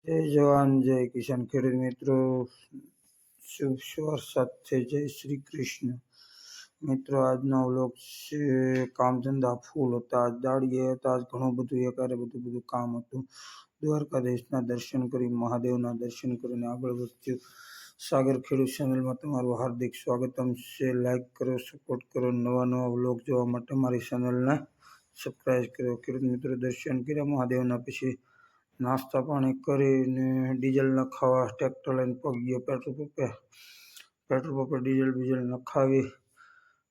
જય જવાન જય કિસાન ખેડૂત મિત્રો, શુભ સવાર સાથે જય શ્રી કૃષ્ણ. મિત્રો આજનો વ્લોગ છે કામ ધંધા ફૂલ હતા. આજ દાડીએ હતા, આજ ઘણું બધું એકારે બધું કામ હતું. દ્વારકાધીશના દર્શન કરી, મહાદેવના દર્શન કરીને આગળ વધ્યું. સાગર ખેડૂત ચેનલમાં તમારું હાર્દિક સ્વાગતમ છે. લાઈક કરો, સપોર્ટ કરો. નવા વ્લોગ જોવા માટે મારી ચેનલને સબસ્ક્રાઈબ કરો. ખેડૂત મિત્રો દર્શન કર્યા મહાદેવના, પછી નાસ્તા પાણી કરીને ડીઝલ નખાવા ટ્રેક્ટર લઈને પગ્યો પેટ્રોલ પંપે ડીઝલ નખાવી.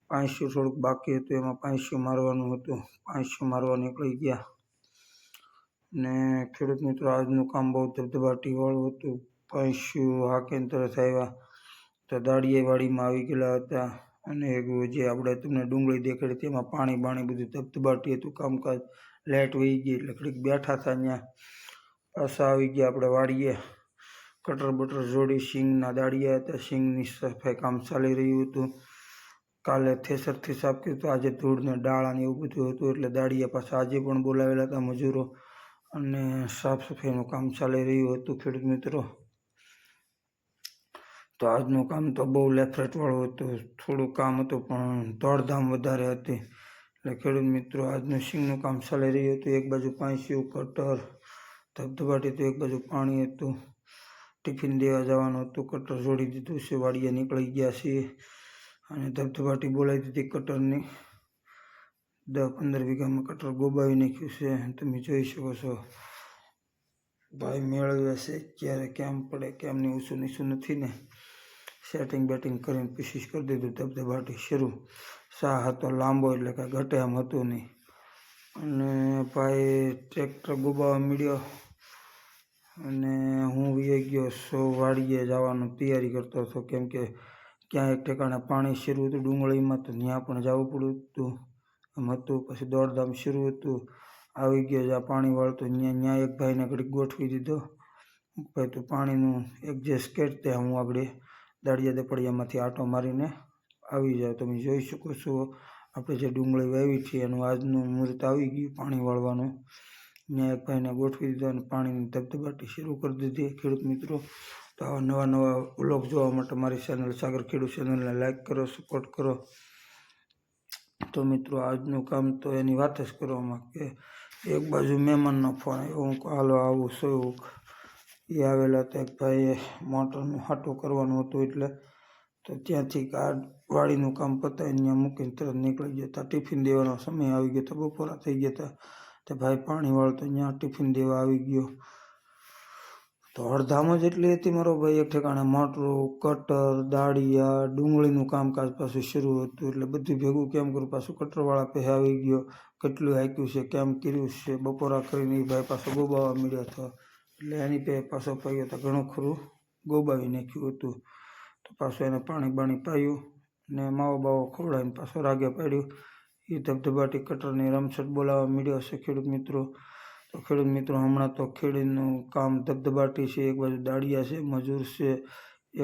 પાંચસું થોડુંક બાકી હતું, એમાં પાંચસું મારવાનું હતું. પાંચસું મારવા નીકળી ગયા. ને ખેડૂત મિત્રો આજનું કામ બહુ ધબધબાટી વાળું હતું. પાંચસું હાકીને તરત આવ્યા તો દાડીએ વાડીમાં આવી ગયેલા હતા. અને જે આપણે તમને ડુંગળી દેખાડી તેમાં પાણી બધું ધબધબાટી હતું કામકાજ. લાઇટ વહી ગઈ એટલે ઘડીક બેઠા હતા. ત્યાં પાછા આવી ગયા આપણે વાડીએ. કટર બટર જોડી સિંગના દાડિયા હતા. સિંગની સફાઈ કામ ચાલી રહ્યું હતું. કાલે થેસરથી સાફ કર્યું હતું. આજે ધૂળને ડાળ અને એવું બધું હતું એટલે દાડિયા પાછા આજે પણ બોલાવેલા હતા મજૂરો. અને સાફ સફાઈનું કામ ચાલી રહ્યું હતું ખેડૂત મિત્રો. તો આજનું કામ તો બહુ લેફ્ટવાળું હતું. થોડું કામ હતું પણ દોડધામ વધારે હતી. એટલે ખેડૂત મિત્રો આજનું સિંગનું કામ ચાલી રહ્યું હતું. એક બાજુ પાંચસું કટર ધબધબાટી હતું, એક બાજુ પાણી હતું. ટિફિન દેવા જવાનું હતું. કટર જોડી દીધું છે, વાડીએ નીકળી ગયા છીએ. અને ધબધબાટી બોલાવી દીધી કટરની. 10-15 વીઘામાં કટર ગોબાવી નાખ્યું છે. તમે જોઈ શકો છો. ભાઈ મેળવે છે ક્યારે કેમ પડે કેમની ઊંચું નીચું નથી ને. સેટિંગ બેટિંગ કરીને પીસીસ કરી દીધું. ધબધબાટી શરૂ. સાહ હતો લાંબો એટલે કાંઈ ઘટે એમ હતું નહીં. અને ભાઈ ટ્રેક્ટર ગોબાવા મળ્યો. અને હું વી ગયો વાડીએ જવાનું તૈયારી કરતો હતો, કેમ કે ક્યાં એક ઠેકાણે પાણી શરૂ હતું ડુંગળીમાં, તો ત્યાં પણ જવું પડ્યું હતું એમ હતું. પછી દોડધામ શરૂ હતું. આવી ગયો જ્યાં પાણી વાળતું ત્યાં એક ભાઈને ઘડીક ગોઠવી દીધો. ભાઈ તું પાણીનું એડજસ્ટ કરતે, હું આગળ દાડિયા દપડિયામાંથી આંટો મારીને આવી જાઉં. તમે જોઈ શકો છો આપણે જે ડુંગળી વાવી છે એનું આજનું મુહૂર્ત આવી ગયું પાણી વાળવાનું. મેં એક ભાઈને ગોઠવી દીધો અને પાણીની ધબધબાટી શરૂ કરી દીધી. ખેડૂત મિત્રો તો આવા નવા વ્લોગ જોવા માટે મારી ચેનલ સાગર ખેડૂત ચેનલને લાઈક કરો, સપોર્ટ કરો. તો મિત્રો આજનું કામ તો એની વાત જ કરવામાં કે એક બાજુ મહેમાનનો ફોન આવ્યો. હું હાલો આવું છું. એ આવેલા હતા. એક ભાઈએ મોટરનું હાટું કરવાનું હતું એટલે તો ત્યાંથી આ વાડીનું કામ પતાવીને ત્યાં મૂકીને તરત નીકળી ગયા હતા. ટિફિન દેવાનો સમય આવી ગયો તો બપોરા થઈ ગયા હતા. તે ભાઈ પાણી વાળતો ત્યાં ટિફિન દેવા આવી ગયો. તો અડધામ જ એટલી હતી. મારો ભાઈ એક ઠેકાણે મોટરું, કટર, દાડિયા, ડુંગળીનું કામકાજ પાછું શરૂ હતું. એટલે બધું ભેગું કેમ કરું. પાછું કટરવાળા પહે આવી ગયો. કેટલું હાંક્યું છે, કેમ કર્યું છે. બપોરા કરીને એ ભાઈ પાછો ગોબાવા મળ્યો હતો. એટલે એની પે પાછો પાયો તો ઘણું ખરું ગોબાવી નાખ્યું હતું. તો પાછું એને પાણી પાયું ને માવો બાવો ખવડાવીને પાછો રાગે પાડ્યું. એ ધબધબાટી કટરની રમછટ બોલાવવા મળ્યો છે ખેડૂત મિત્રો. તો ખેડૂત મિત્રો હમણાં તો ખેડૂતનું કામ ધબધબાટી છે. એક બાજુ દાડિયા છે, મજૂર છે,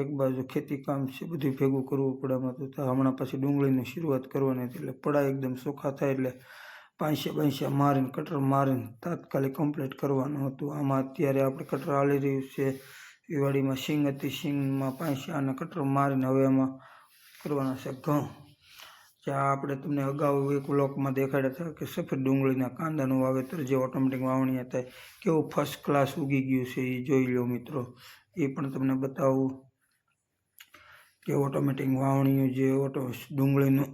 એક બાજુ ખેતી કામ છે. બધું ભેગું કરવું પડે એમાં. તો હમણાં પછી ડુંગળીની શરૂઆત કરવાની હતી. એટલે પડા એકદમ ચોખ્ખા થાય એટલે પાંચે મારીને કટર મારીને તાત્કાલિક કમ્પ્લીટ કરવાનું હતું. આમાં અત્યારે આપણે કટર હાલી રહ્યું છે. એ વાડીમાં સિંગ હતી. સિંગમાં પાંચિયા અને કટર મારીને હવે એમાં કરવાના છે ઘઉં. જ્યાં આપણે તમને અગાઉ એક વ્લોગમાં દેખાડ્યા હતા કે સફેદ ડુંગળીના કાંદાનું વાવેતર જે ઓટોમેટિક વાવણી થાય કેવું ફર્સ્ટ ક્લાસ ઉગી ગયું છે એ જોઈ લો મિત્રો. એ પણ તમને બતાવું કે ઓટોમેટિક વાવણીયું જે ડુંગળીનું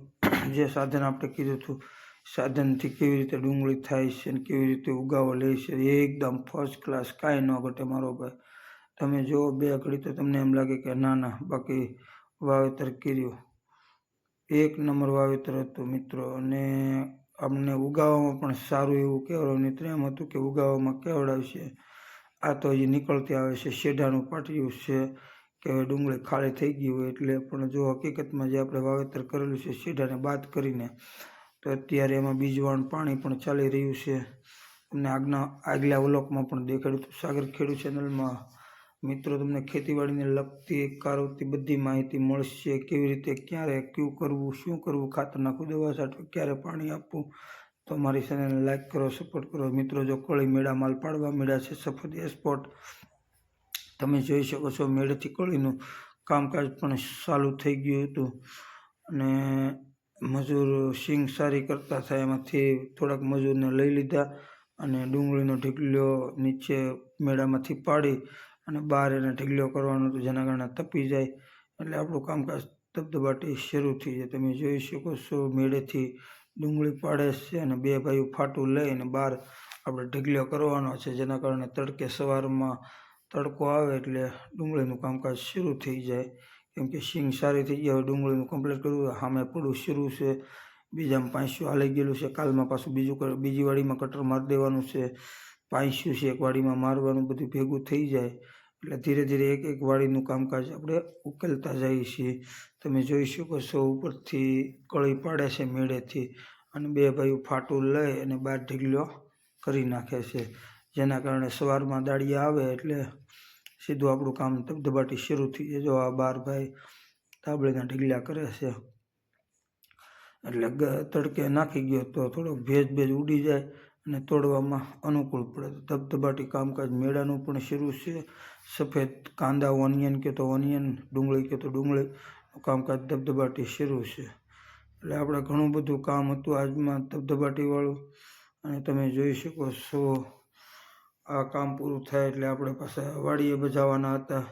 જે સાધન આપણે કીધું હતું, સાધનથી કેવી રીતે ડુંગળી થાય છે અને કેવી રીતે ઉગાવો લે છે એકદમ ફર્સ્ટ ક્લાસ. કાંઈ ન ઘટે મારો ભાઈ. તમે જુઓ બે ઘડી તો તમને એમ લાગે કે ના બાકી વાવેતર કર્યું એક નંબર વાવેતર હતું મિત્રો. અને અમને ઉગાવવામાં પણ સારું એવું કહેવાયું. મિત્ર એમ હતું કે ઉગાવવામાં કેવડાવશે. આ તો હજી નીકળતી આવે છે. શેઢાનું પાટિયું છે કે હવે ડુંગળી ખાલી થઈ ગઈ હોય એટલે. પણ જો હકીકતમાં જે આપણે વાવેતર કરેલું છે શેઢાને બાદ કરીને, તો અત્યારે એમાં બીજવાણ પાણી પણ ચાલી રહ્યું છે. તમને આગલા વ્લોગમાં પણ દેખાડ્યું હતું સાગર ખેડૂત ચેનલમાં. મિત્રો તમને ખેતીવાડીને લગતી કારોતી બધી માહિતી મળશે. કેવી રીતે ક્યારે કયું કરવું, શું કરવું, ખાતર નાખવું, દવા છાંટવી, ક્યારે પાણી આપવું. તો મારી ચેનલને લાઈક કરો, સપોર્ટ કરો. મિત્રો જો કોળી મેળા માલ પાડવા મળ્યા છે સફેદ એક્સપોર્ટ તમે જોઈ શકો છો મેળેથી કળીનું કામકાજ પણ ચાલુ થઈ ગયું હતું અને મજૂર સિંગ સારી કરતા થાય એમાંથી થોડાક મજૂરને લઈ લીધા અને ડુંગળીનો ઢીકલો નીચે મેળામાંથી પાડી અને બહાર એને ઢીકલો કરવાનો હતો, જેના કારણે તપી જાય એટલે આપણું કામકાજ ધબધબાટી શરૂ થઈ જાય. તમે જોઈ શકો છો મેળેથી ડુંગળી પાડે છે અને બે ભાઈઓ ફાટું લઈને બહાર આપણે ઢીકલો કરવાનો છે, જેના કારણે તડકે સવારમાં તડકો આવે એટલે ડુંગળીનું કામકાજ શરૂ થઈ જાય. કેમ કે સિંગ સારી થઈ ગયા, હવે ડુંગળીનું કમ્પ્લીટ કરવું. સામે પડું શરૂ છે, બીજામાં પાંચસું હાલી ગયેલું છે, કાલમાં પાછું બીજી વાડીમાં કટર મારી દેવાનું છે, પાંચસું છે એક વાડીમાં મારવાનું, બધું ભેગું થઈ જાય એટલે ધીરે ધીરે એક એક વાડીનું કામકાજ આપણે ઉકેલતા જઈએ છીએ. તમે જોઈ શકો છો ઉપરથી કળી પાડે છે મેળેથી અને બે ભાઈઓ ફાટું લઈ અને બહાર ઢીકલો કરી નાખે છે, જેના કારણે સવારમાં દાળિયા આવે એટલે સીધું આપણું કામ ધબધબાટી શરૂ થઈ જાય. જો આ 12 ભાઈ તાબડીના ઢીકલા કરે છે એટલે તડકે નાખી ગયો તો થોડોક ભેજ ઉડી જાય અને તોડવામાં અનુકૂળ પડે. તો ધબધબાટી કામકાજ મેળાનું પણ શરૂ છે. સફેદ કાંદા, ઓનિયન કે તો ઓનિયન, ડુંગળી કે તો ડુંગળીનું કામકાજ ધબધબાટી શરૂ છે. એટલે આપણે ઘણું બધું કામ હતું આજમાં ધબધબાટીવાળું અને તમે જોઈ શકો છો આ કામ પૂરું થાય એટલે આપણે પાછા વાડીએ બજાવવાના હતા.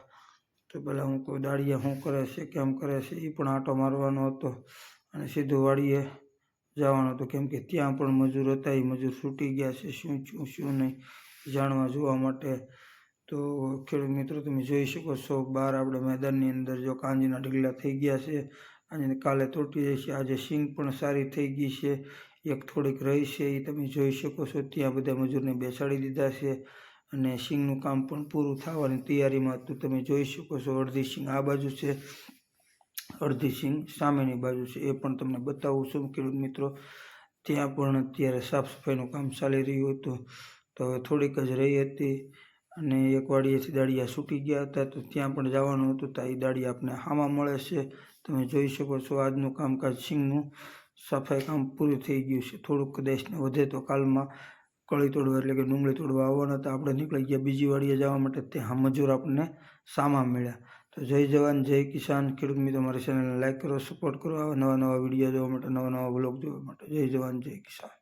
તો પહેલાં હું કોઈ દાળિયા શું કરે છે, કેમ કરે છે એ પણ આંટો મારવાનો હતો અને સીધું વાડીએ જવાનું હતું. કેમ કે ત્યાં પણ મજૂર હતા, એ મજૂર છૂટી ગયા છે, શું નહીં જાણવા જોવા માટે. તો ખેડૂત મિત્રો તમે જોઈ શકો છો બહાર આપણે મેદાનની અંદર જો કાંજીના ઢીકલા થઈ ગયા છે અને કાલે તૂટી જાય છે. આજે સિંગ પણ સારી થઈ ગઈ છે, એક થોડીક રહી છે એ તમે જોઈ શકો છો. ત્યાં બધા મજૂરને બેસાડી દીધા છે અને સિંગનું કામ પણ પૂરું થવાની તૈયારીમાં હતું. તમે જોઈ શકો છો અડધી સિંગ આ બાજુ છે, અડધી સિંગ સામેની બાજુ છે, એ પણ તમને બતાવું છું ખેડૂત મિત્રો. ત્યાં પણ અત્યારે સાફ સફાઈનું કામ ચાલી રહ્યું હતું, તો હવે થોડીક જ રહી હતી અને એક વાડીએથી દાળિયા છૂટી ગયા હતા, તો ત્યાં પણ જવાનું હતું. તો એ દાળિયા આપણે હામાં મળે છે. તમે જોઈ શકો છો આજનું કામકાજ સિંગનું સફાઈ કામ પૂરું થઈ ગયું છે. થોડુંક કદાચને વધે તો કાલમાં કળી તોડવા એટલે કે ડુંગળી તોડવા આવવાના હતા. આપણે નીકળી ગયા બીજી વાડીએ જવા માટે, ત્યાં મજૂર આપણને સામા મળ્યા. તો જય જવાન જય કિસાન. ખેડૂત મિત્રો મારી ચેનલને લાઈક કરો, સપોર્ટ કરો. આવા નવા વિડીયો જોવા માટે, નવા વ્લોગ જોવા માટે. જય જવાન જય કિસાન.